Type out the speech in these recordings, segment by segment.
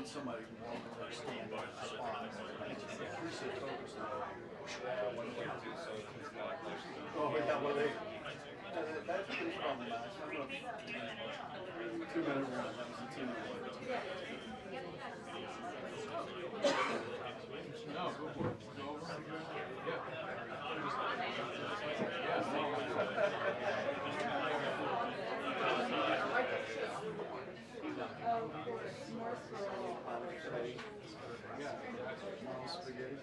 somebody who won't stand on the spot. You're so focused on it. Oh, yeah, well, that's pretty problematic. 2-minute run, that was a 2-minute run. No, go for it. Go over. Yeah. Spaghetti.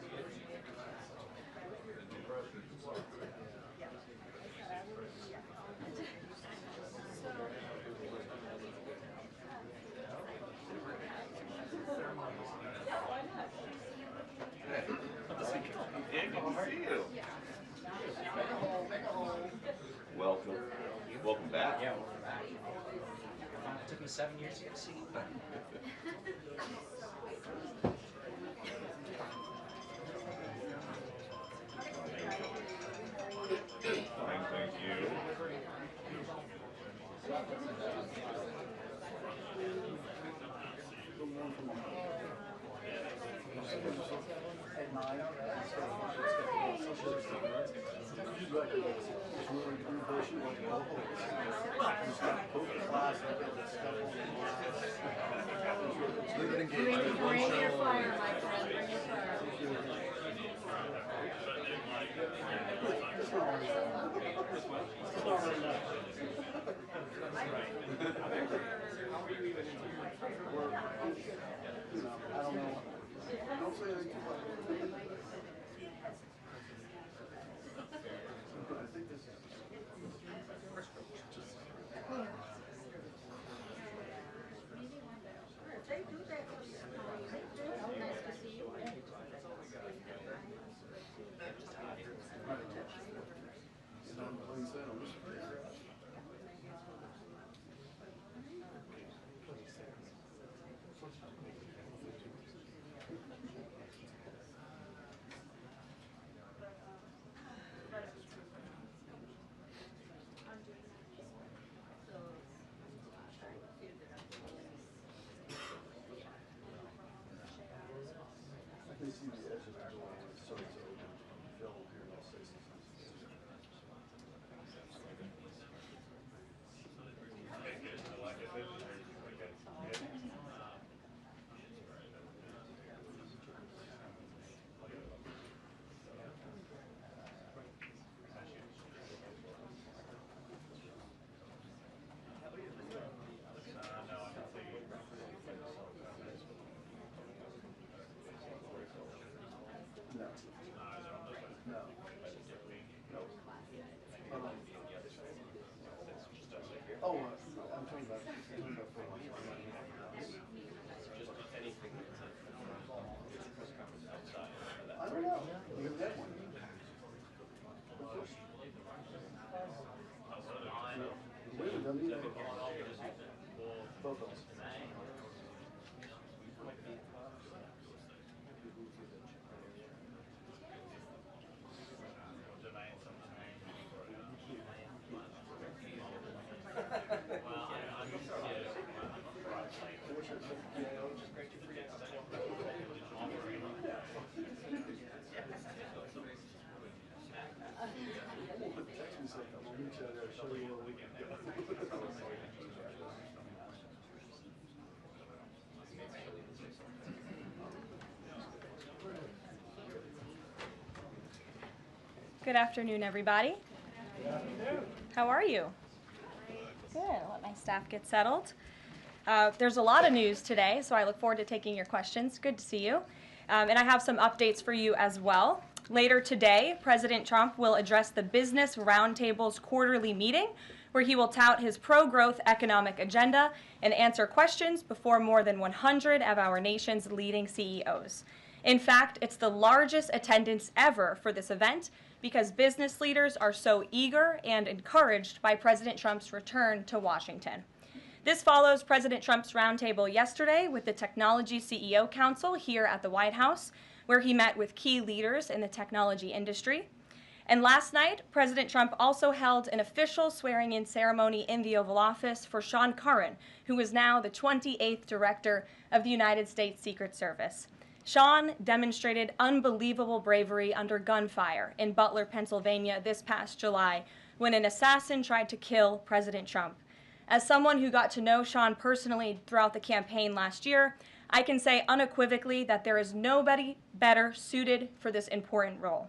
Welcome. Welcome back. Yeah, welcome back. It took me 7 years to get a seat. Fine, thank you. At 9, Bring your fire, my friend. Bring your fire. I don't know. Don't say anything too much. I think this is. They do that. Nice to see you. I can see the edge of the door when it starts to open. Phil will hear those say something. No. No. Oh, I'm talking about I don't know. You can get one. No. Women don't need it. Both of us. Good afternoon, everybody. How are you? Good. I'll let my staff get settled. There's a lot of news today, so I look forward to taking your questions. Good to see you. And I have some updates for you as well. Later today, President Trump will address the Business Roundtable's quarterly meeting, where he will tout his pro-growth economic agenda and answer questions before more than 100 of our nation's leading CEOs. In fact, it's the largest attendance ever for this event because business leaders are so eager and encouraged by President Trump's return to Washington. This follows President Trump's roundtable yesterday with the Technology CEO Council here at the White House, where he met with key leaders in the technology industry. And last night, President Trump also held an official swearing-in ceremony in the Oval Office for Sean Curran, who is now the 28th Director of the United States Secret Service. Sean demonstrated unbelievable bravery under gunfire in Butler, Pennsylvania this past July when an assassin tried to kill President Trump. As someone who got to know Sean personally throughout the campaign last year, I can say unequivocally that there is nobody better suited for this important role.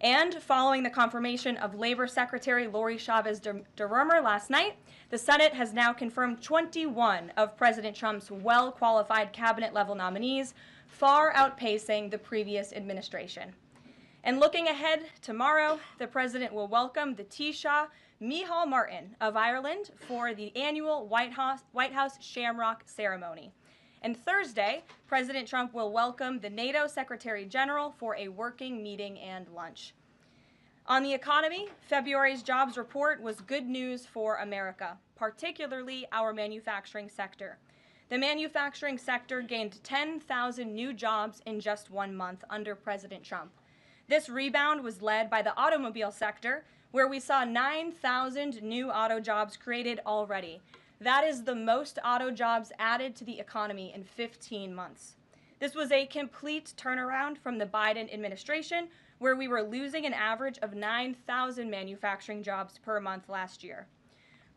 And following the confirmation of Labor Secretary Lori Chavez DeRomer last night, the Senate has now confirmed 21 of President Trump's well-qualified cabinet-level nominees, far outpacing the previous administration. And looking ahead, tomorrow, the president will welcome the Taoiseach Micheál Martin of Ireland for the annual White House Shamrock ceremony. And Thursday, President Trump will welcome the NATO Secretary General for a working meeting and lunch. On the economy, February's jobs report was good news for America, particularly our manufacturing sector. The manufacturing sector gained 10,000 new jobs in just 1 month under President Trump. This rebound was led by the automobile sector, where we saw 9,000 new auto jobs created already. That is the most auto jobs added to the economy in 15 months. This was a complete turnaround from the Biden administration, where we were losing an average of 9,000 manufacturing jobs per month last year.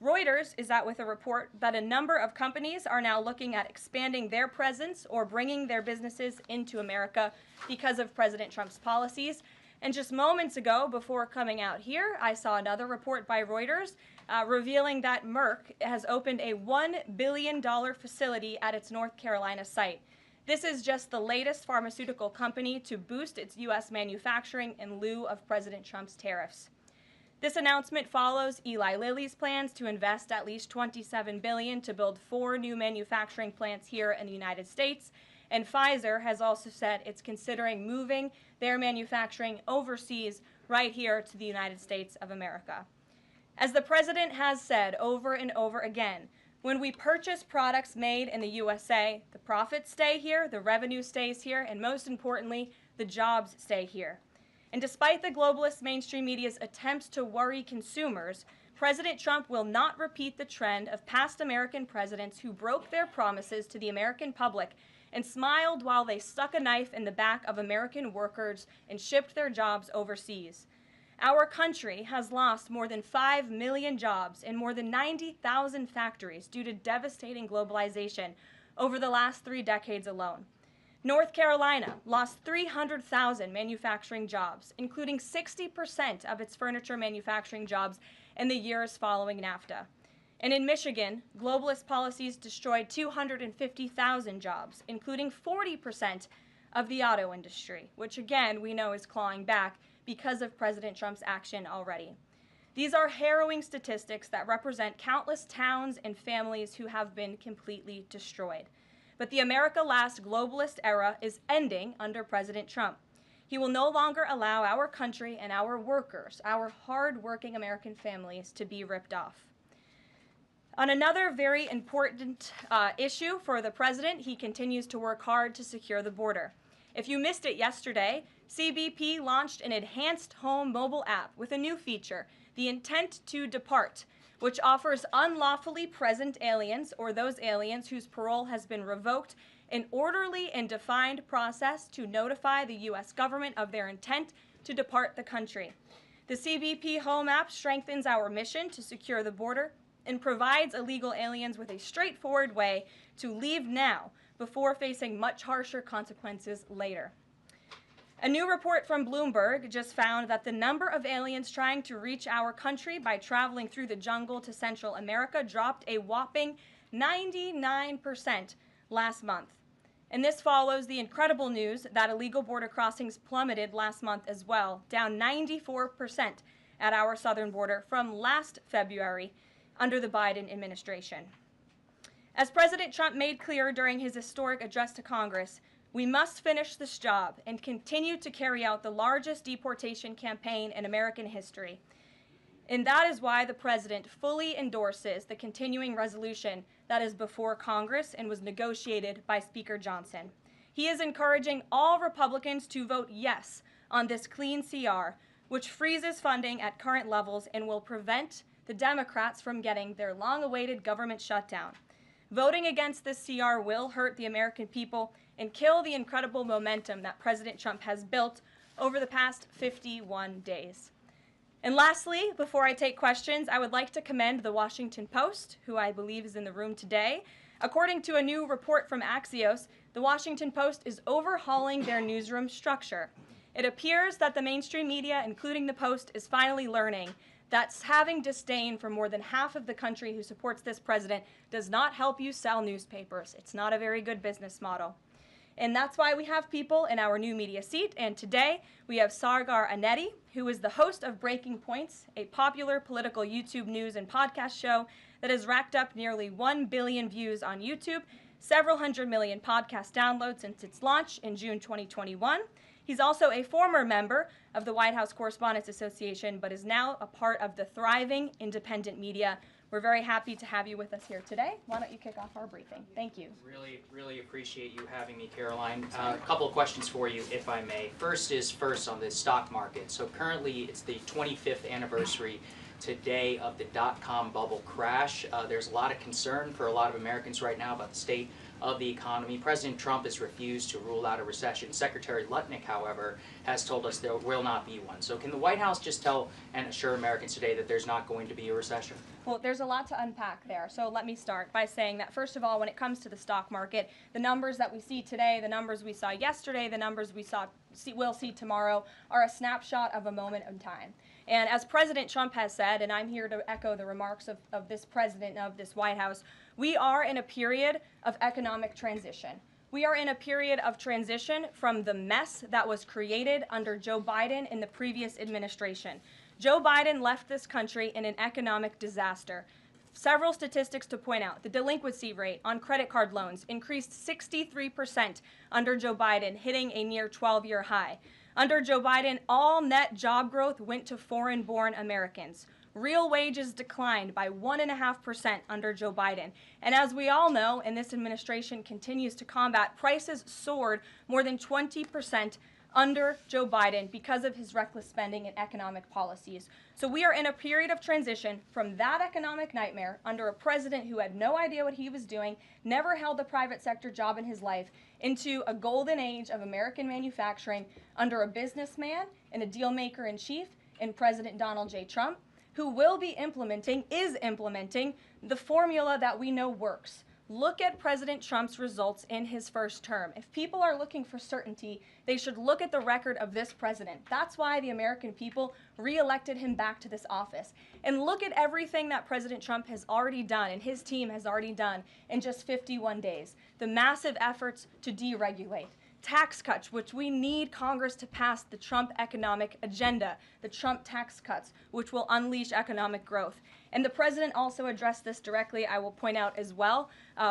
Reuters is out with a report that a number of companies are now looking at expanding their presence or bringing their businesses into America because of President Trump's policies. And just moments ago, before coming out here, I saw another report by Reuters revealing that Merck has opened a $1 billion facility at its North Carolina site. This is just the latest pharmaceutical company to boost its U.S. manufacturing in lieu of President Trump's tariffs. This announcement follows Eli Lilly's plans to invest at least $27 billion to build 4 new manufacturing plants here in the United States. And Pfizer has also said it's considering moving their manufacturing overseas right here to the United States of America. As the president has said over and over again, when we purchase products made in the USA, the profits stay here, the revenue stays here, and most importantly, the jobs stay here. And despite the globalist mainstream media's attempts to worry consumers, President Trump will not repeat the trend of past American presidents who broke their promises to the American public and smiled while they stuck a knife in the back of American workers and shipped their jobs overseas. Our country has lost more than 5 million jobs in more than 90,000 factories due to devastating globalization over the last 3 decades alone. North Carolina lost 300,000 manufacturing jobs, including 60% of its furniture manufacturing jobs in the years following NAFTA. And in Michigan, globalist policies destroyed 250,000 jobs, including 40% of the auto industry, which again we know is clawing back because of President Trump's action already. These are harrowing statistics that represent countless towns and families who have been completely destroyed. But the America Last globalist era is ending under President Trump. He will no longer allow our country and our workers, our hard-working American families, to be ripped off. On another very important issue for the president, he continues to work hard to secure the border. If you missed it yesterday, CBP launched an enhanced home mobile app with a new feature, the Intent to Depart, which offers unlawfully present aliens or those aliens whose parole has been revoked an orderly and defined process to notify the U.S. government of their intent to depart the country. The CBP Home app strengthens our mission to secure the border and provides illegal aliens with a straightforward way to leave now before facing much harsher consequences later. A new report from Bloomberg just found that the number of aliens trying to reach our country by traveling through the jungle to Central America dropped a whopping 99% last month. And this follows the incredible news that illegal border crossings plummeted last month as well, down 94% at our southern border from last February under the Biden administration. As President Trump made clear during his historic address to Congress, we must finish this job and continue to carry out the largest deportation campaign in American history. And that is why the president fully endorses the continuing resolution that is before Congress and was negotiated by Speaker Johnson. He is encouraging all Republicans to vote yes on this clean CR, which freezes funding at current levels and will prevent the Democrats from getting their long-awaited government shutdown. Voting against this CR will hurt the American people and kill the incredible momentum that President Trump has built over the past 51 days. And lastly, before I take questions, I would like to commend the Washington Post, who I believe is in the room today. According to a new report from Axios, the Washington Post is overhauling their newsroom structure. It appears that the mainstream media, including the Post, is finally learning that having disdain for more than half of the country who supports this president does not help you sell newspapers. It's not a very good business model. And that's why we have people in our new media seat. And today we have Sargar Anetti, who is the host of Breaking Points, a popular political YouTube news and podcast show that has racked up nearly 1 billion views on YouTube, several hundred million podcast downloads since its launch in June 2021. He's also a former member of the White House Correspondents Association, but is now a part of the thriving independent media. We're very happy to have you with us here today. Why don't you kick off our briefing? Thank you. Really appreciate you having me, Caroline. A couple of questions for you, if I may. First on the stock market. So currently it's the 25th anniversary today of the dot-com bubble crash. There's a lot of concern for a lot of Americans right now about the state of the economy. President Trump has refused to rule out a recession. Secretary Lutnick, however, has told us there will not be one. So can the White House just tell and assure Americans today that there's not going to be a recession? Well, there's a lot to unpack there. So let me start by saying that, first of all, when it comes to the stock market, the numbers that we see today, the numbers we saw yesterday, the numbers we'll see tomorrow are a snapshot of a moment in time. And as President Trump has said, and I'm here to echo the remarks of this president of this White House, we are in a period of economic transition. We are in a period of transition from the mess that was created under Joe Biden in the previous administration. Joe Biden left this country in an economic disaster. Several statistics to point out. The delinquency rate on credit card loans increased 63% under Joe Biden, hitting a near 12-year high. Under Joe Biden, all net job growth went to foreign-born Americans. Real wages declined by 1.5% under Joe Biden. And as we all know, and this administration continues to combat, prices soared more than 20% under Joe Biden because of his reckless spending and economic policies. So we are in a period of transition from that economic nightmare under a president who had no idea what he was doing, never held a private sector job in his life, into a golden age of American manufacturing under a businessman and a deal maker in chief in President Donald J. Trump, who is implementing the formula that we know works. Look at President Trump's results in his first term. If people are looking for certainty, they should look at the record of this president. That's why the American people re-elected him back to this office. And look at everything that President Trump has already done and his team has already done in just 51 days. The massive efforts to deregulate, tax cuts, which we need Congress to pass the Trump economic agenda, the Trump tax cuts, which will unleash economic growth. And the president also addressed this directly, I will point out as well,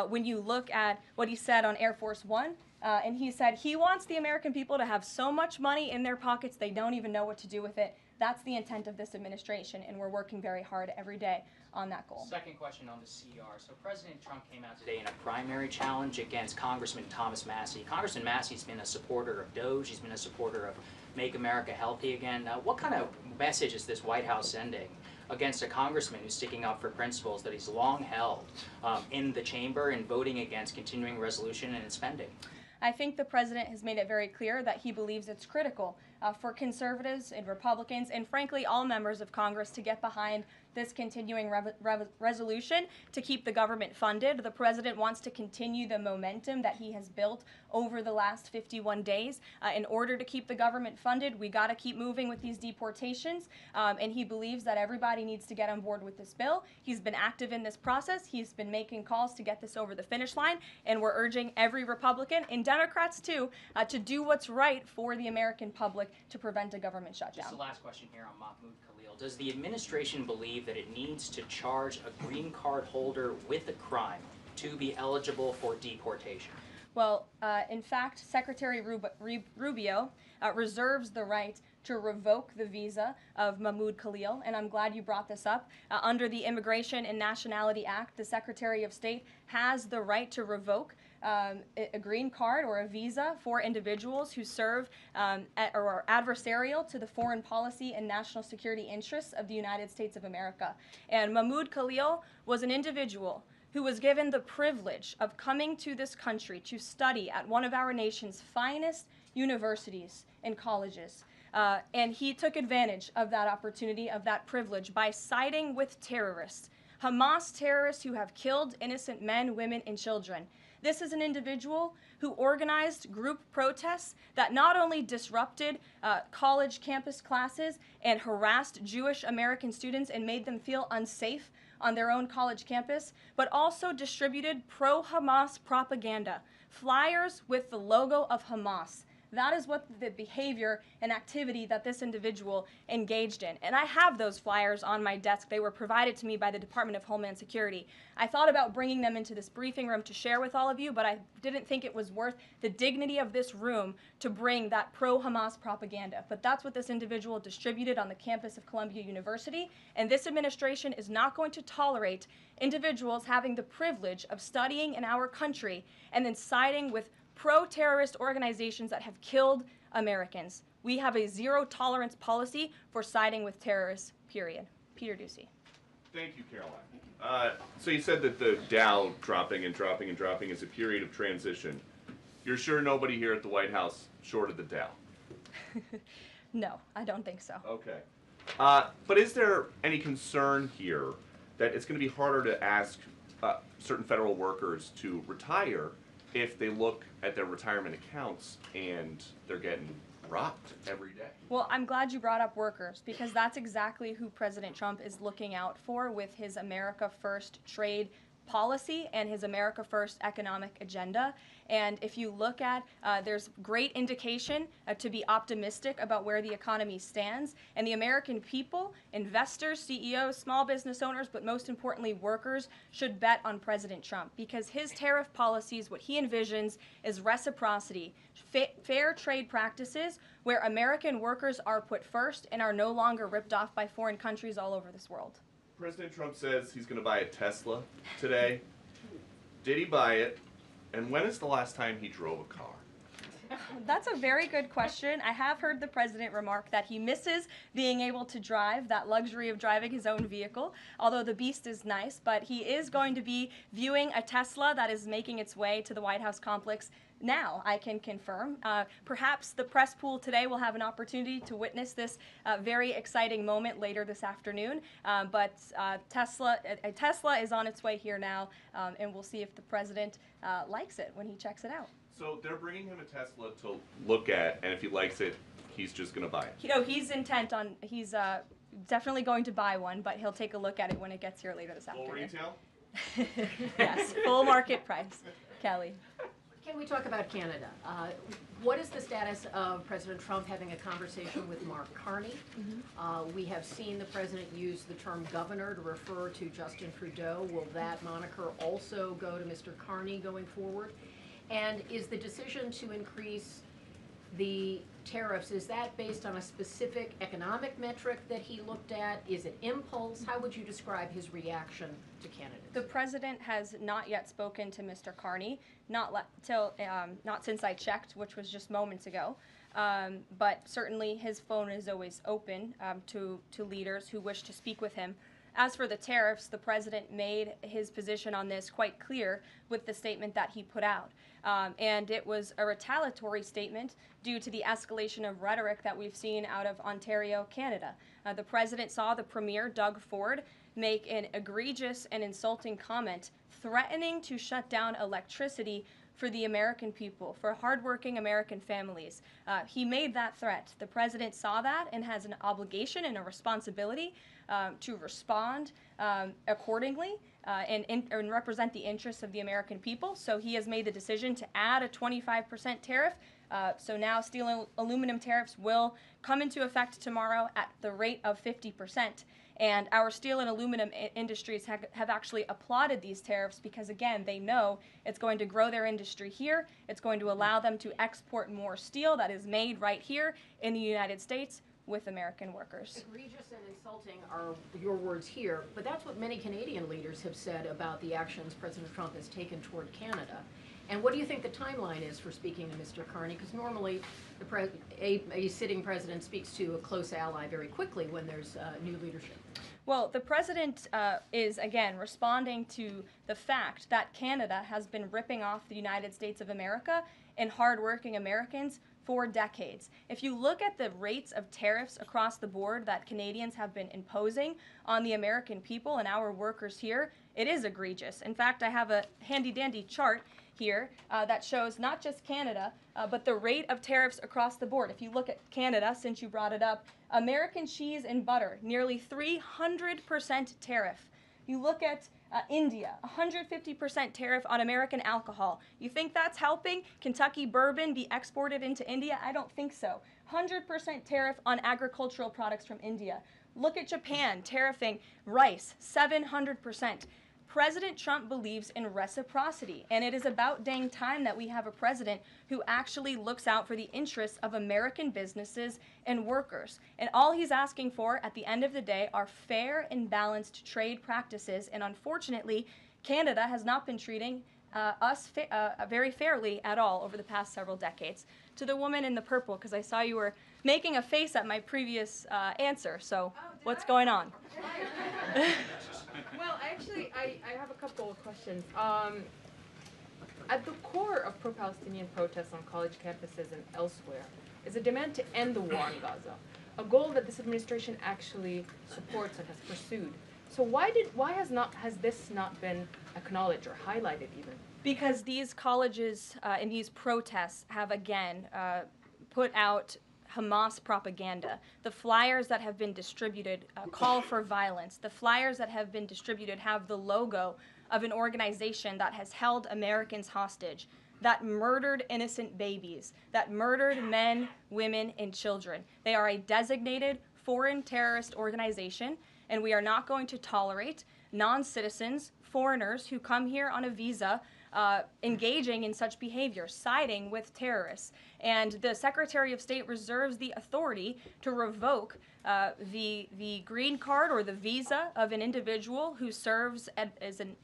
when you look at what he said on Air Force One. And he said he wants the American people to have so much money in their pockets they don't even know what to do with it. That's the intent of this administration, and we're working very hard every day on that goal. Second question on the CR. So President Trump came out today in a primary challenge against Congressman Thomas Massie. Congressman Massie's been a supporter of DOGE. He's been a supporter of Make America Healthy Again. What kind of message is this White House sending against a congressman who's sticking up for principles that he's long held in the chamber and voting against continuing resolution and spending? I think the president has made it very clear that he believes it's critical for conservatives and Republicans and frankly all members of Congress to get behind this continuing resolution to keep the government funded. The president wants to continue the momentum that he has built over the last 51 days. In order to keep the government funded, we got to keep moving with these deportations, and he believes that everybody needs to get on board with this bill. He's been active in this process. He's been making calls to get this over the finish line, and we're urging every Republican and Democrats too to do what's right for the American public to prevent a government shutdown. Just the last question here on Mahmoud Khalil. Does the administration believe that it needs to charge a green card holder with a crime to be eligible for deportation? Well, in fact, Secretary Rubio reserves the right to revoke the visa of Mahmoud Khalil, and I'm glad you brought this up. Under the Immigration and Nationality Act, the Secretary of State has the right to revoke a green card or a visa for individuals who serve or are adversarial to the foreign policy and national security interests of the United States of America. And Mahmoud Khalil was an individual who was given the privilege of coming to this country to study at one of our nation's finest universities and colleges. And he took advantage of that opportunity, of that privilege, by siding with terrorists, Hamas terrorists who have killed innocent men, women, and children. This is an individual who organized group protests that not only disrupted college campus classes and harassed Jewish American students and made them feel unsafe on their own college campus, but also distributed pro-Hamas propaganda, flyers with the logo of Hamas. That is what the behavior and activity that this individual engaged in. And I have those flyers on my desk. They were provided to me by the Department of Homeland Security. I thought about bringing them into this briefing room to share with all of you, but I didn't think it was worth the dignity of this room to bring that pro-Hamas propaganda. But that's what this individual distributed on the campus of Columbia University. And this administration is not going to tolerate individuals having the privilege of studying in our country and then siding with pro-terrorist organizations that have killed Americans. We have a zero-tolerance policy for siding with terrorists, period. Peter Ducey. Thank you, Caroline. So you said that the Dow dropping and dropping and dropping is a period of transition. You're sure nobody here at the White House shorted the Dow? No, I don't think so. Okay. But is there any concern here that it's going to be harder to ask certain federal workers to retire if they look at their retirement accounts and they're getting robbed every day? Well, I'm glad you brought up workers, because that's exactly who President Trump is looking out for with his America First trade policy and his America First economic agenda. And if you look at, there's great indication to be optimistic about where the economy stands. And the American people, investors, CEOs, small business owners, but most importantly workers, should bet on President Trump, because his tariff policies, what he envisions is reciprocity, fair trade practices where American workers are put first and are no longer ripped off by foreign countries all over this world. President Trump says he's going to buy a Tesla today. Did he buy it? And when is the last time he drove a car? That's a very good question. I have heard the president remark that he misses being able to drive, that luxury of driving his own vehicle, although the beast is nice. But he is going to be viewing a Tesla that is making its way to the White House complex now, I can confirm. Perhaps the press pool today will have an opportunity to witness this very exciting moment later this afternoon. But a Tesla is on its way here now, and we'll see if the president likes it when he checks it out. So they're bringing him a Tesla to look at, and if he likes it, he's just going to buy it. You know, he's intent on, he's definitely going to buy one, but he'll take a look at it when it gets here later this Full afternoon. retail? Yes, full market price. Kelly. Can we talk about Canada? What is the status of President Trump having a conversation with Mark Carney? We have seen the president use the term governor to refer to Justin Trudeau. Will that moniker also go to Mr. Carney going forward? And is the decision to increase the tariffs, is that based on a specific economic metric that he looked at? Is it impulse? How would you describe his reaction to candidates? The president has not yet spoken to Mr. Carney, not since I checked, which was just moments ago. But certainly his phone is always open to leaders who wish to speak with him. As for the tariffs, the president made his position on this quite clear with the statement that he put out. And it was a retaliatory statement due to the escalation of rhetoric that we've seen out of Ontario, Canada. The president saw the premier, Doug Ford, make an egregious and insulting comment threatening to shut down electricity for the American people, for hardworking American families. He made that threat. The president saw that and has an obligation and a responsibility to respond accordingly and represent the interests of the American people. So he has made the decision to add a 25% tariff. So now steel and aluminum tariffs will come into effect tomorrow at the rate of 50%. And our steel and aluminum industries have actually applauded these tariffs because, again, they know it's going to grow their industry here. It's going to allow them to export more steel that is made right here in the United States with American workers. Egregious and insulting are your words here, but that's what many Canadian leaders have said about the actions President Trump has taken toward Canada. And what do you think the timeline is for speaking to Mr. Carney? Because normally a sitting president speaks to a close ally very quickly when there's new leadership. Well, the president is, again, responding to the fact that Canada has been ripping off the United States of America and hardworking Americans for decades. If you look at the rates of tariffs across the board that Canadians have been imposing on the American people and our workers here, it is egregious. In fact, I have a handy-dandy chart here that shows not just Canada, but the rate of tariffs across the board. If you look at Canada, since you brought it up, American cheese and butter, nearly 300% tariff. You look at India, 150% tariff on American alcohol. You think that's helping Kentucky bourbon be exported into India? I don't think so. 100% tariff on agricultural products from India. Look at Japan, tariffing rice, 700%. President Trump believes in reciprocity, and it is about dang time that we have a president who actually looks out for the interests of American businesses and workers. And all he's asking for at the end of the day are fair and balanced trade practices, and unfortunately, Canada has not been treating us very fairly at all over the past several decades. To the woman in the purple, because I saw you were making a face at my previous answer, so what's going on? Well, actually, I have a couple of questions. At the core of pro-Palestinian protests on college campuses and elsewhere is a demand to end the war in Gaza, a goal that this administration actually supports and has pursued. So why has this not been acknowledged or highlighted even? Because these colleges and these protests have again put out Hamas propaganda. The flyers that have been distributed call for violence. The flyers that have been distributed have the logo of an organization that has held Americans hostage, that murdered innocent babies, that murdered men, women, and children. They are a designated foreign terrorist organization, and we are not going to tolerate non-citizens, foreigners who come here on a visa engaging in such behavior, siding with terrorists. And the Secretary of State reserves the authority to revoke the green card or the visa of an individual who serves as an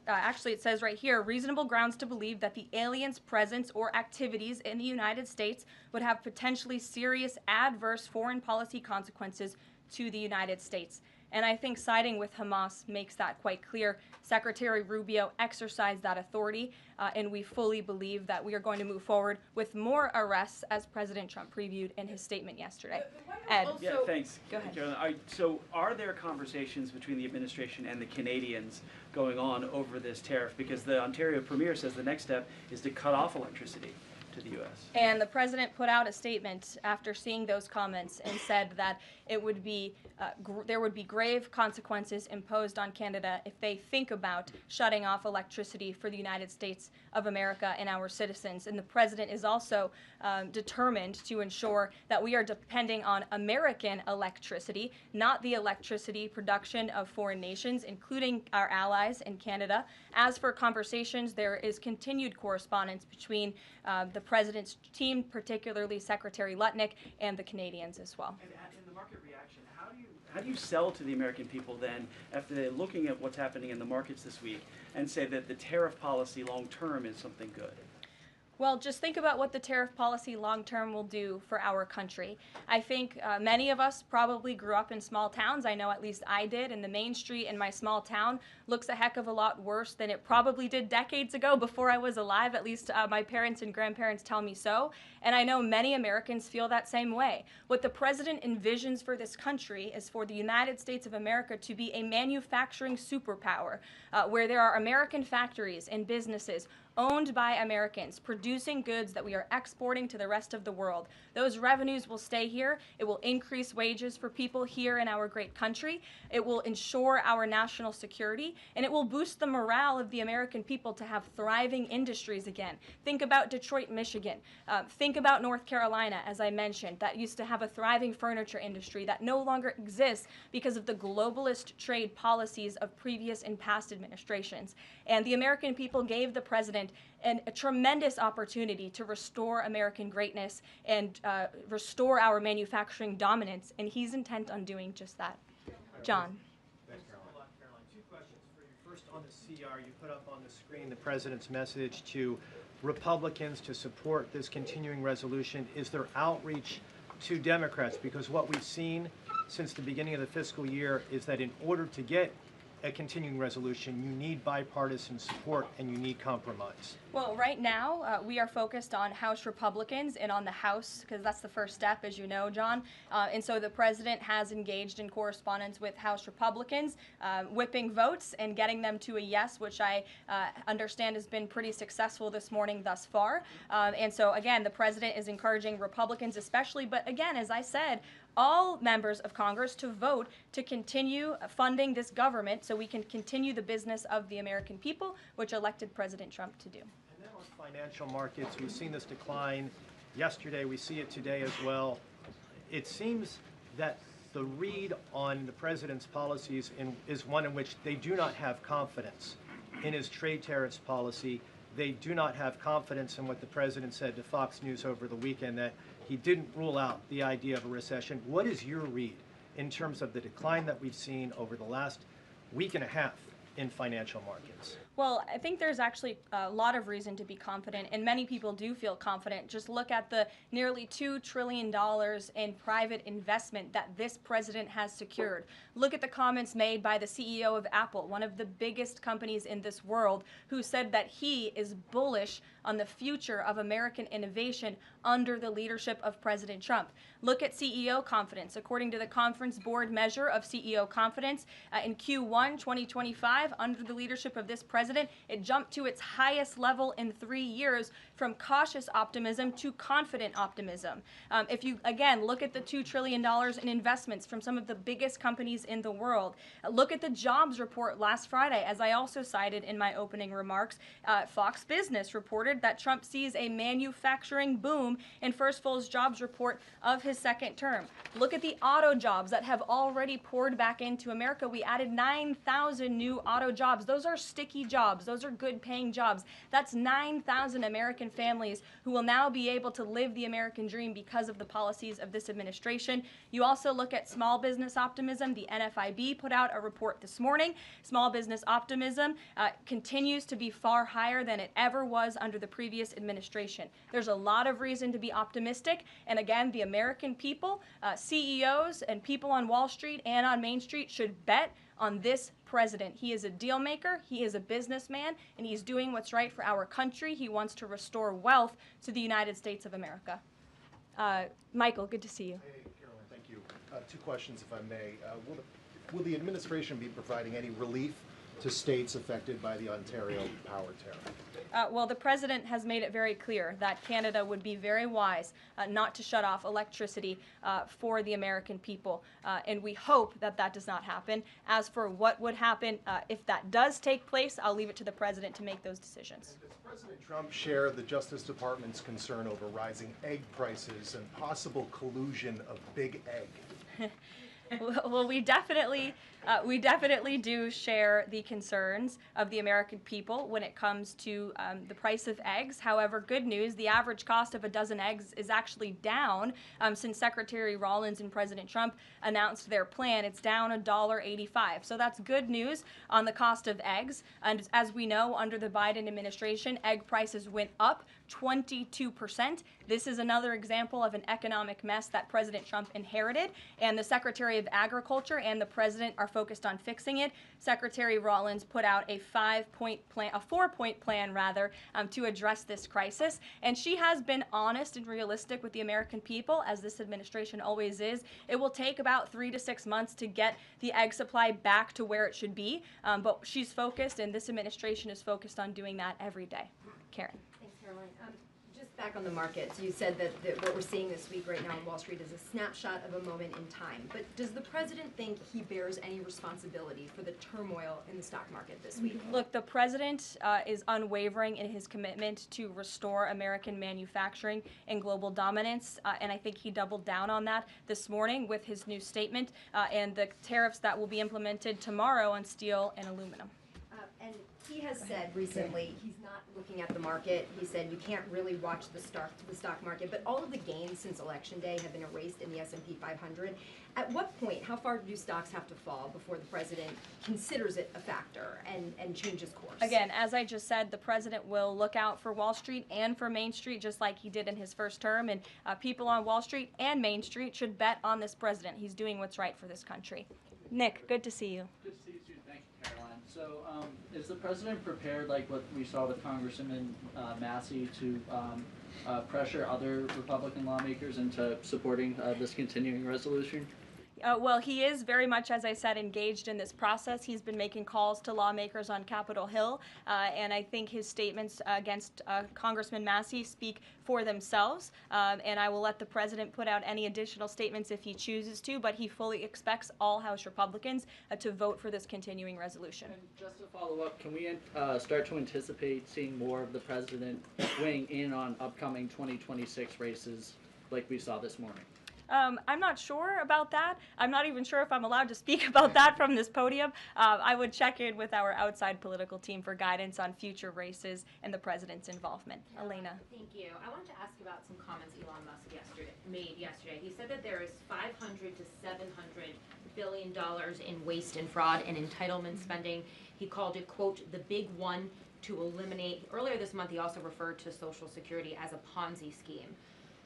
actually it says right here, reasonable grounds to believe that the alien's presence or activities in the United States would have potentially serious adverse foreign policy consequences to the United States. And I think siding with Hamas makes that quite clear. Secretary Rubio exercised that authority, and we fully believe that we are going to move forward with more arrests, as President Trump previewed in his statement yesterday. Ed. Yeah, thanks. Go ahead. Caroline. So are there conversations between the administration and the Canadians going on over this tariff? Because the Ontario Premier says the next step is to cut off electricity to the U.S. And the president put out a statement after seeing those comments and said that it would be there would be grave consequences imposed on Canada if they think about shutting off electricity for the United States of America and our citizens. And the president is also determined to ensure that we are depending on American electricity, not the electricity production of foreign nations, including our allies in Canada. As for conversations, there is continued correspondence between the president's team, particularly Secretary Lutnick, and the Canadians as well. And in the market reaction, how do you sell to the American people then, after they're looking at what's happening in the markets this week, and say that the tariff policy long term is something good? Well, just think about what the tariff policy long-term will do for our country. I think many of us probably grew up in small towns. I know at least I did, and the main street in my small town looks a heck of a lot worse than it probably did decades ago before I was alive. At least my parents and grandparents tell me so. And I know many Americans feel that same way. What the president envisions for this country is for the United States of America to be a manufacturing superpower where there are American factories and businesses owned by Americans, producing goods that we are exporting to the rest of the world. Those revenues will stay here. It will increase wages for people here in our great country. It will ensure our national security, and it will boost the morale of the American people to have thriving industries again. Think about Detroit, Michigan. Think about North Carolina, as I mentioned, that used to have a thriving furniture industry that no longer exists because of the globalist trade policies of previous and past administrations. And the American people gave the president a tremendous opportunity to restore American greatness and restore our manufacturing dominance, and he's intent on doing just that. John. Thanks, Caroline. Two questions for you. First, on the NPR, you put up on the screen the president's message to Republicans to support this continuing resolution. Is there outreach to Democrats? Because what we've seen since the beginning of the fiscal year is that in order to get a continuing resolution, you need bipartisan support and you need compromise. Well, right now, we are focused on House Republicans and on the House, because that's the first step, as you know, John. And so the president has engaged in correspondence with House Republicans, whipping votes and getting them to a yes, which I understand has been pretty successful this morning thus far. And so, again, the president is encouraging Republicans especially, but again, as I said, all members of Congress to vote to continue funding this government so we can continue the business of the American people, which elected President Trump to do. And then on financial markets, we've seen this decline yesterday, we see it today as well. It seems that the read on the president's policies is one in which they do not have confidence in his trade tariffs policy. They do not have confidence in what the president said to Fox News over the weekend, that he didn't rule out the idea of a recession. What is your read in terms of the decline that we've seen over the last week and a half in financial markets? Well, I think there's actually a lot of reason to be confident, and many people do feel confident. Just look at the nearly $2 trillion in private investment that this president has secured. Look at the comments made by the CEO of Apple, one of the biggest companies in this world, who said that he is bullish on the future of American innovation under the leadership of President Trump. Look at CEO confidence. According to the Conference Board measure of CEO confidence, in Q1 2025, under the leadership of this president, it jumped to its highest level in 3 years, from cautious optimism to confident optimism. If you, again, look at the $2 trillion in investments from some of the biggest companies in the world, look at the jobs report last Friday, as I also cited in my opening remarks. Fox Business reported that Trump sees a manufacturing boom in first full jobs report of his second term. Look at the auto jobs that have already poured back into America. We added 9,000 new auto jobs. Those are sticky jobs. Those are good paying jobs. That's 9,000 American families who will now be able to live the American dream because of the policies of this administration. You also look at small business optimism. The NFIB put out a report this morning. Small business optimism continues to be far higher than it ever was under the previous administration. There's a lot of reason to be optimistic. And again, the American people, CEOs and people on Wall Street and on Main Street should bet on this president. He is a deal maker, he is a businessman, and he's doing what's right for our country. He wants to restore wealth to the United States of America. Michael, good to see you. Hey, Karoline, thank you. 2 questions, if I may. Will the administration be providing any relief to states affected by the Ontario power tariff? Well, the president has made it very clear that Canada would be very wise not to shut off electricity for the American people, and we hope that that does not happen. As for what would happen if that does take place, I'll leave it to the president to make those decisions. Does President Trump share the Justice Department's concern over rising egg prices and possible collusion of big egg? Well, we definitely do share the concerns of the American people when it comes to the price of eggs. However, good news, the average cost of a dozen eggs is actually down since Secretary Rollins and President Trump announced their plan. It's down $1.85. So that's good news on the cost of eggs. And as we know, under the Biden administration, egg prices went up 22%. This is another example of an economic mess that President Trump inherited, and the Secretary of Agriculture and the President are focused on fixing it. Secretary Rollins put out a 4-point plan rather, to address this crisis, and she has been honest and realistic with the American people, as this administration always is. It will take about 3 to 6 months to get the egg supply back to where it should be, but she's focused, and this administration is focused on doing that every day. Karen. Thanks, Caroline. Just back on the markets, you said that what we're seeing this week right now on Wall Street is a snapshot of a moment in time. But does the president think he bears any responsibility for the turmoil in the stock market this week? Look, the president is unwavering in his commitment to restore American manufacturing and global dominance, and I think he doubled down on that this morning with his new statement and the tariffs that will be implemented tomorrow on steel and aluminum. And He has said recently he's not looking at the market. He said you can't really watch the stock market, but all of the gains since Election Day have been erased in the S&P 500. At what point, how far do stocks have to fall before the president considers it a factor and changes course? Again, as I just said, the president will look out for Wall Street and for Main Street, just like he did in his first term. And people on Wall Street and Main Street should bet on this president. He's doing what's right for this country. Nick, good to see you. Good to see you too. Thank you, Caroline. So, is the president prepared, like what we saw with Congressman Massey, to pressure other Republican lawmakers into supporting this continuing resolution? Well, he is very much, as I said, engaged in this process. He's been making calls to lawmakers on Capitol Hill, and I think his statements against Congressman Massey speak for themselves, and I will let the president put out any additional statements if he chooses to, but he fully expects all House Republicans to vote for this continuing resolution. And just to follow up, can we start to anticipate seeing more of the president weighing in on upcoming 2026 races like we saw this morning? I'm not sure about that. I'm not even sure if I'm allowed to speak about that from this podium. I would check in with our outside political team for guidance on future races and the president's involvement. Elena. Thank you. I wanted to ask about some comments Elon Musk made yesterday. He said that there is $500 to $700 billion in waste and fraud and entitlement spending. He called it, quote, the big one to eliminate. Earlier this month, he also referred to Social Security as a Ponzi scheme.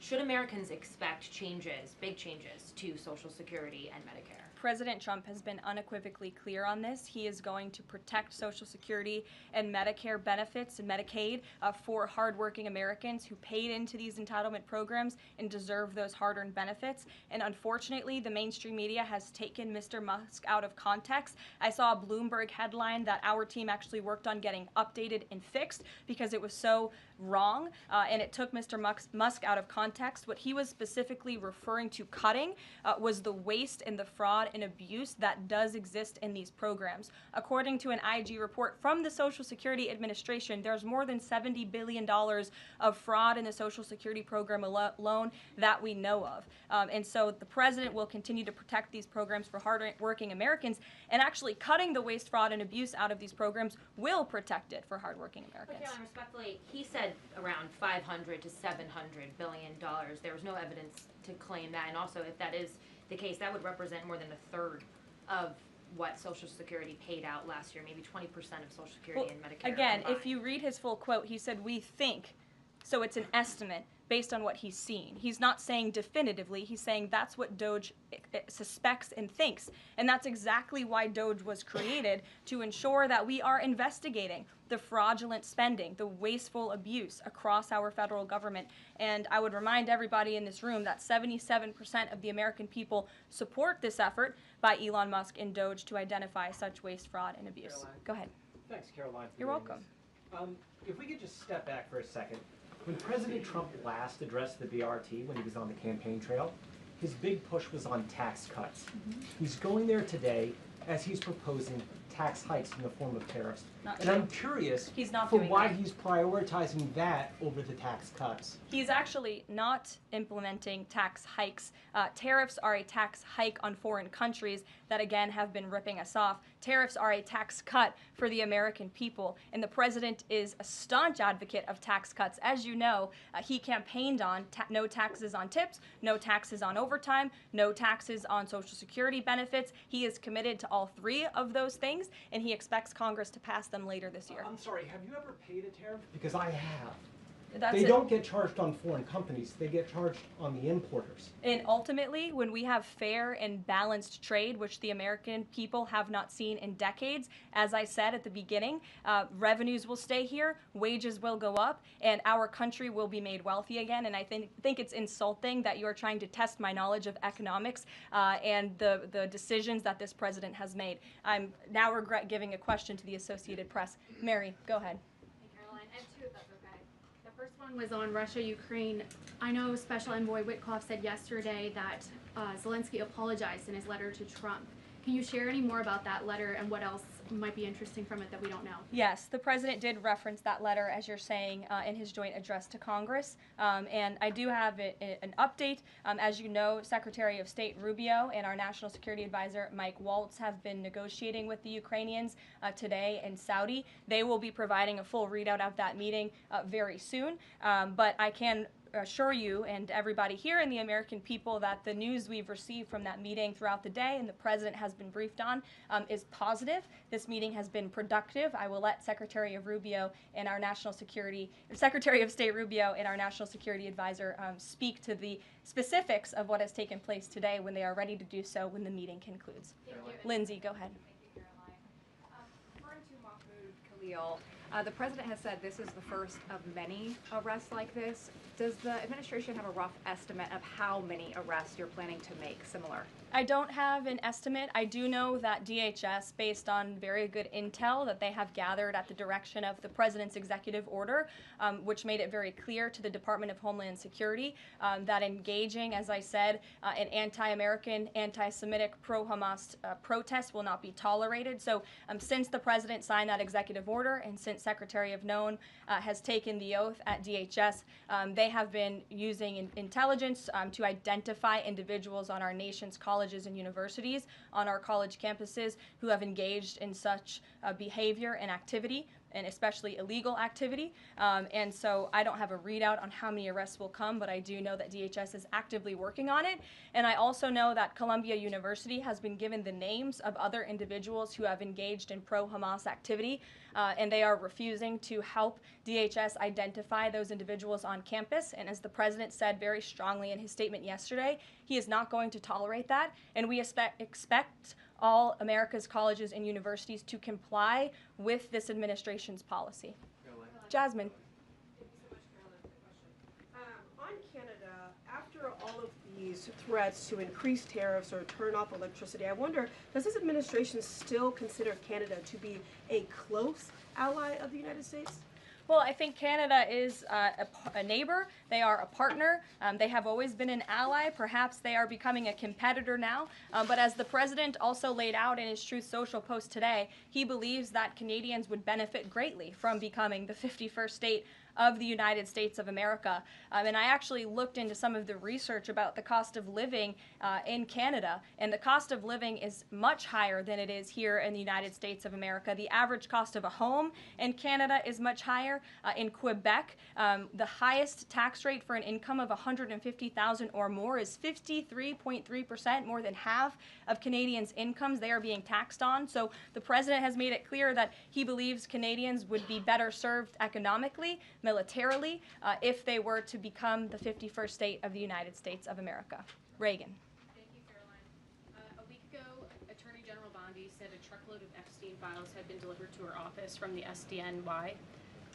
Should Americans expect changes, big changes, to Social Security and Medicare? President Trump has been unequivocally clear on this. He is going to protect Social Security and Medicare benefits and Medicaid for hardworking Americans who paid into these entitlement programs and deserve those hard-earned benefits. And unfortunately, the mainstream media has taken Mr. Musk out of context. I saw a Bloomberg headline that our team actually worked on getting updated and fixed because it was so wrong, and it took Mr. Musk out of context. What he was specifically referring to cutting was the waste and the fraud and abuse that does exist in these programs. According to an IG report from the Social Security Administration, there's more than $70 billion of fraud in the Social Security program alone that we know of. And so the president will continue to protect these programs for hard-working Americans, and actually cutting the waste, fraud, and abuse out of these programs will protect it for hardworking Americans. But Caroline, respectfully, he said around $500 to $700 billion. There was no evidence to claim that, and also if that is the case, that would represent more than a third of what Social Security paid out last year, maybe 20% of Social Security and Medicare. Again, combined. if you read his full quote, he said, we think, so it's an estimate based on what he's seen. He's not saying definitively, he's saying that's what DOJ suspects and thinks. And that's exactly why DOJ was created, to ensure that we are investigating the fraudulent spending, the wasteful abuse across our federal government. And I would remind everybody in this room that 77% of the American people support this effort by Elon Musk and DOJ to identify such waste, fraud, and abuse. Caroline. Go ahead. Thanks, Caroline. You're welcome. If we could just step back for a second. When President Trump last addressed the BRT when he was on the campaign trail, his big push was on tax cuts. He's going there today as he's proposing tax hikes in the form of tariffs. And I'm curious for why he's prioritizing that over the tax cuts. He's actually not implementing tax hikes. Tariffs are a tax hike on foreign countries that, again, have been ripping us off. Tariffs are a tax cut for the American people, and the president is a staunch advocate of tax cuts. As you know, he campaigned on no taxes on tips, no taxes on overtime, no taxes on Social Security benefits. He is committed to all three of those things, and he expects Congress to pass them later this year. I'm sorry, have you ever paid a tariff? Because I have. That's They don't get charged on foreign companies, they get charged on the importers. And ultimately, when we have fair and balanced trade, which the American people have not seen in decades, as I said at the beginning, revenues will stay here, wages will go up, and our country will be made wealthy again. And I think it's insulting that you are trying to test my knowledge of economics and the decisions that this president has made. I'm now regret giving a question to the Associated Press. Mary, go ahead. Hey, Caroline, I have two if that's okay. The first one was on Russia, Ukraine. I know Special Envoy Witkoff said yesterday that Zelensky apologized in his letter to Trump. Can you share any more about that letter and what else might be interesting from it that we don't know? Yes, the president did reference that letter, as you're saying, in his joint address to Congress. And I do have an update. As you know, Secretary of State Rubio and our National Security Advisor Mike Waltz have been negotiating with the Ukrainians today in Saudi. They will be providing a full readout of that meeting very soon. But I can assure you and everybody here and the American people that the news we've received from that meeting throughout the day and the president has been briefed on is positive. This meeting has been productive. I will let Secretary of State Rubio and our National Security Advisor speak to the specifics of what has taken place today when they are ready to do so when the meeting concludes. Lindsay, go ahead. Referring to Mahmoud Khalil, the president has said this is the first of many arrests like this. Does the administration have a rough estimate of how many arrests you're planning to make similar? I don't have an estimate. I do know that DHS, based on very good intel that they have gathered at the direction of the president's executive order, which made it very clear to the Department of Homeland Security that engaging, as I said, in anti-American, anti-Semitic, pro-Hamas protests will not be tolerated. So since the president signed that executive order and since Secretary of Known has taken the oath at DHS, they have been using intelligence to identify individuals on our nation's colleges and universities, on our college campuses, who have engaged in such behavior and activity, and especially illegal activity. And so I don't have a readout on how many arrests will come, but I do know that DHS is actively working on it. And I also know that Columbia University has been given the names of other individuals who have engaged in pro-Hamas activity, and they are refusing to help DHS identify those individuals on campus. And as the president said very strongly in his statement yesterday, he is not going to tolerate that, and we expect all America's colleges and universities to comply with this administration's policy. Jasmine. Thank you so much, Caroline, for the question. On Canada, after all of these threats to increase tariffs or turn off electricity, I wonder, does this administration still consider Canada to be a close ally of the United States? Well, I think Canada is a neighbor. They are a partner. They have always been an ally. Perhaps they are becoming a competitor now. But as the president also laid out in his Truth Social post today, he believes that Canadians would benefit greatly from becoming the 51st state of the United States of America. And I actually looked into some of the research about the cost of living in Canada, and the cost of living is much higher than it is here in the United States of America. The average cost of a home in Canada is much higher. In Quebec, the highest tax rate for an income of $150,000 or more is 53.3%, more than half of Canadians' incomes they are being taxed on. So the president has made it clear that he believes Canadians would be better served economically, militarily, if they were to become the 51st state of the United States of America. Reagan. Thank you, Caroline. A week ago, Attorney General Bondi said a truckload of Epstein files had been delivered to her office from the SDNY.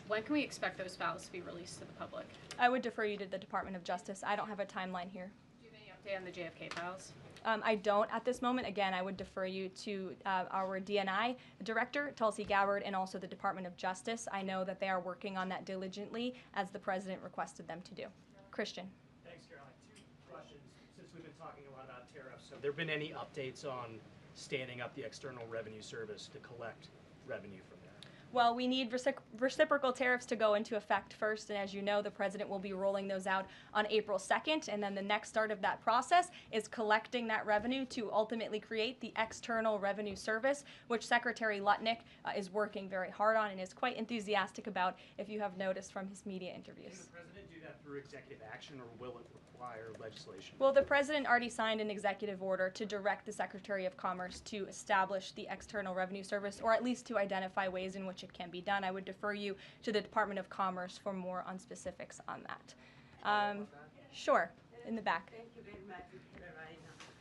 When can we expect those files to be released to the public? I would defer you to the Department of Justice. I don't have a timeline here. Do you have any update on the JFK files? I don't at this moment. Again, I would defer you to our DNI director, Tulsi Gabbard, and also the Department of Justice. I know that they are working on that diligently, as the president requested them to do. Christian. Thanks, Caroline. Two questions. Since we've been talking a lot about tariffs, have there been any updates on standing up the External Revenue Service to collect revenue from there? Well, we need reciprocal tariffs to go into effect first, and as you know, the president will be rolling those out on April 2nd, and then the next start of that process is collecting that revenue to ultimately create the External Revenue Service, which Secretary Lutnick is working very hard on and is quite enthusiastic about, if you have noticed from his media interviews. Can the president do that through executive action, or will it require legislation? Well, the president already signed an executive order to direct the Secretary of Commerce to establish the External Revenue Service, or at least to identify ways in which it can be done. I would defer you to the Department of Commerce for more on specifics on that. Sure, in the back. Thank you very much, Caroline.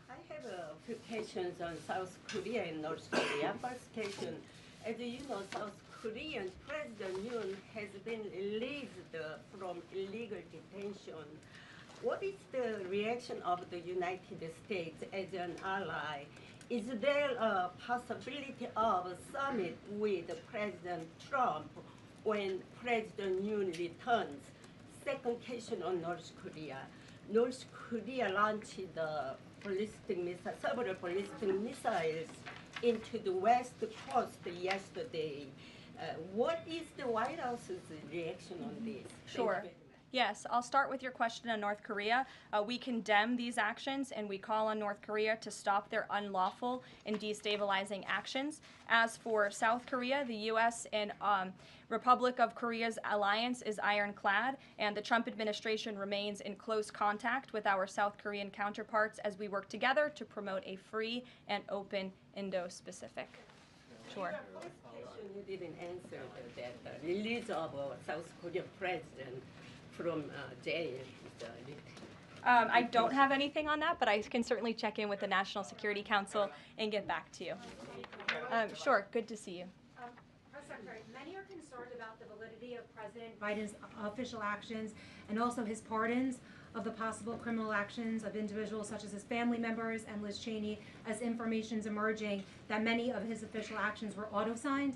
I have a few questions on South Korea and North Korea. First question, as you know, South Korean President Yoon has been released from illegal detention. What is the reaction of the United States as an ally? Is there a possibility of a summit with President Trump when President Yoon returns? Second question on North Korea. North Korea launched the several ballistic missiles into the West Coast yesterday. What is the White House's reaction on this? Sure. Yes, I'll start with your question on North Korea. We condemn these actions and we call on North Korea to stop their unlawful and destabilizing actions. As for South Korea, the U.S. and Republic of Korea's alliance is ironclad, and the Trump administration remains in close contact with our South Korean counterparts as we work together to promote a free and open Indo-Pacific. Sure. You didn't answer that release of South Korean president from jail. I don't have anything on that, but I can certainly check in with the National Security Council and get back to you. Sure, good to see you. Press Secretary, many are concerned about the validity of President Biden's official actions and also his pardons of the possible criminal actions of individuals such as his family members and Liz Cheney, as information's emerging that many of his official actions were auto-signed,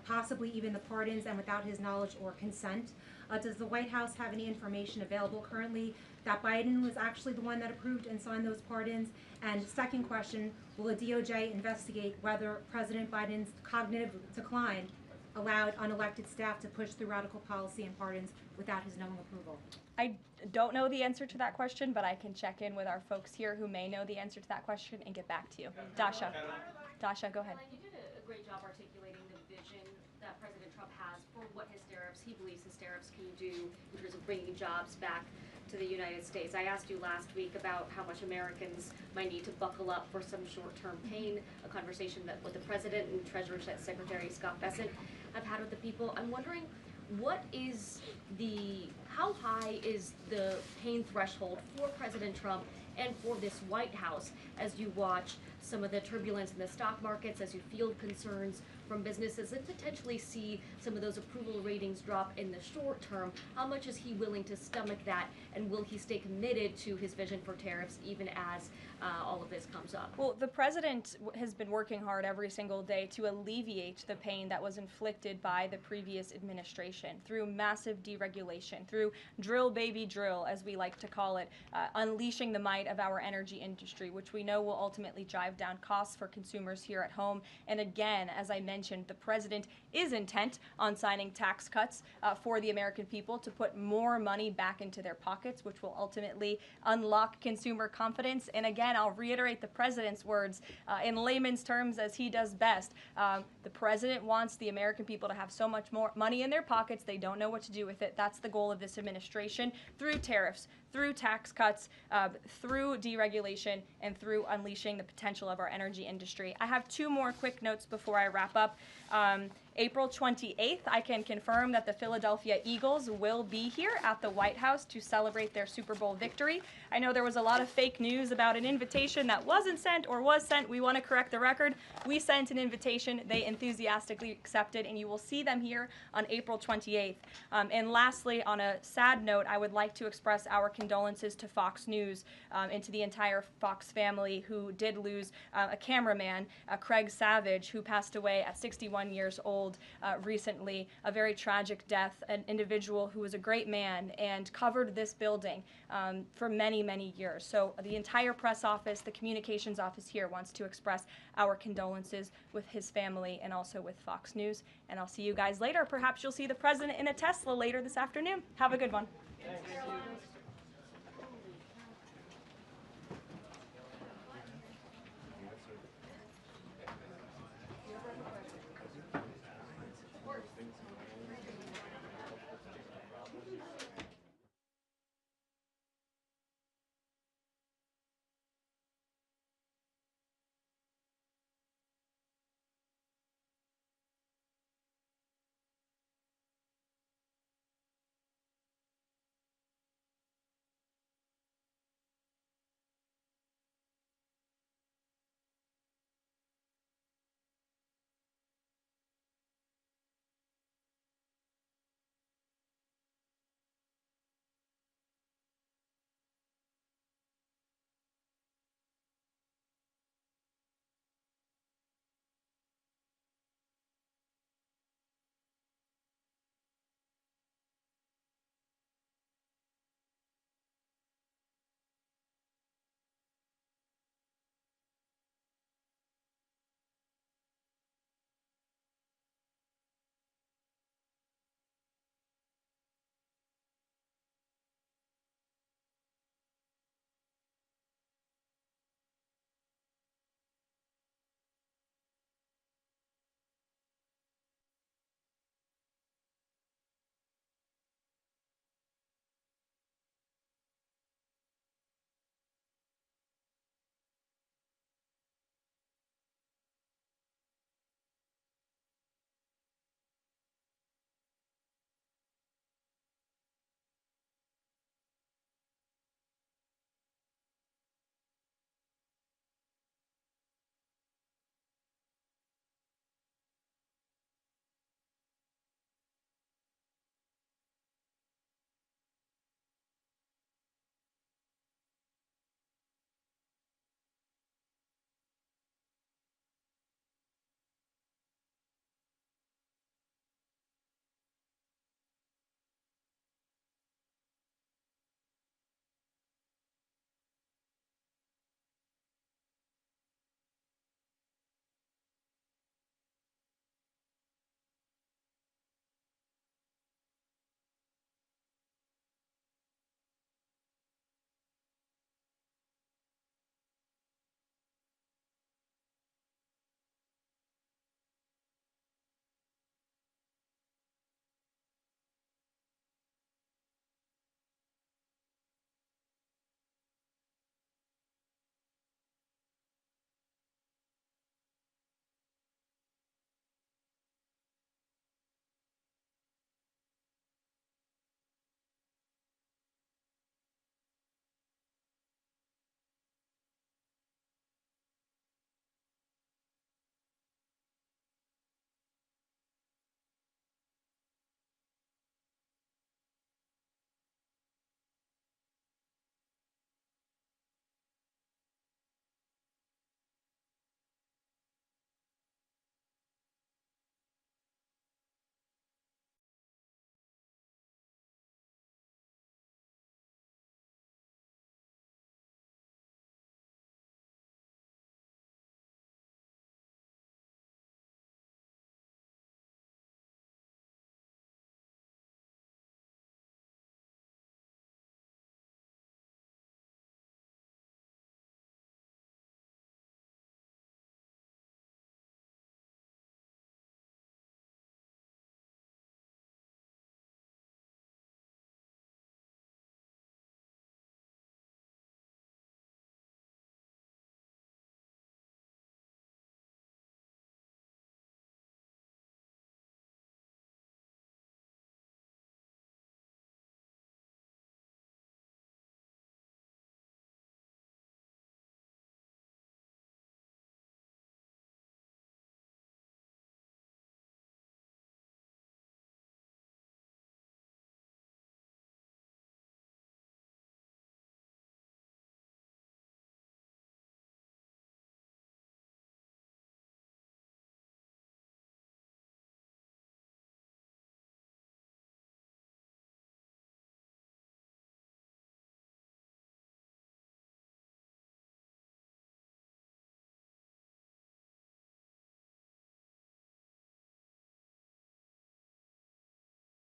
possibly even the pardons and without his knowledge or consent. Does the White House have any information available currently that Biden was actually the one that approved and signed those pardons? And second question, will the DOJ investigate whether President Biden's cognitive decline allowed unelected staff to push through radical policy and pardons without his knowing approval? I don't know the answer to that question, but I can check in with our folks here who may know the answer to that question and get back to you. Dasha, go ahead. You did a great job articulating the vision that President Trump has for what he believes his tariffs can do in terms of bringing jobs back to the United States. I asked you last week about how much Americans might need to buckle up for some short-term pain, a conversation that with the President and Treasury Secretary Scott Bessent have had with the people. I'm wondering, how high is the pain threshold for President Trump and for this White House as you watch some of the turbulence in the stock markets, as you field concerns from businesses and potentially see some of those approval ratings drop in the short term? How much is he willing to stomach that, and will he stay committed to his vision for tariffs even as all of this comes up? Well, the president has been working hard every single day to alleviate the pain that was inflicted by the previous administration through massive deregulation, through drill baby drill, as we like to call it, unleashing the might of our energy industry, which we know will ultimately drive down costs for consumers here at home. And again, as I mentioned, the president is intent on signing tax cuts for the American people to put more money back into their pockets, which will ultimately unlock consumer confidence. And again, I'll reiterate the president's words in layman's terms as he does best. The president wants the American people to have so much more money in their pockets, they don't know what to do with it. That's the goal of this administration through tariffs, through tax cuts, through deregulation, and through unleashing the potential of our energy industry. I have two more quick notes before I wrap up. April 28th, I can confirm that the Philadelphia Eagles will be here at the White House to celebrate their Super Bowl victory. I know there was a lot of fake news about an invitation that wasn't sent or was sent. We want to correct the record. We sent an invitation. They enthusiastically accepted, and you will see them here on April 28th. And lastly, on a sad note, I would like to express our condolences to Fox News and to the entire Fox family who did lose a cameraman, Craig Savage, who passed away at 61 years old recently. A very tragic death, an individual who was a great man and covered this building for many, many years. So the entire press office, the communications office here wants to express our condolences with his family and also with Fox News. And I'll see you guys later. Perhaps you'll see the president in a Tesla later this afternoon. Have a good one. Thanks.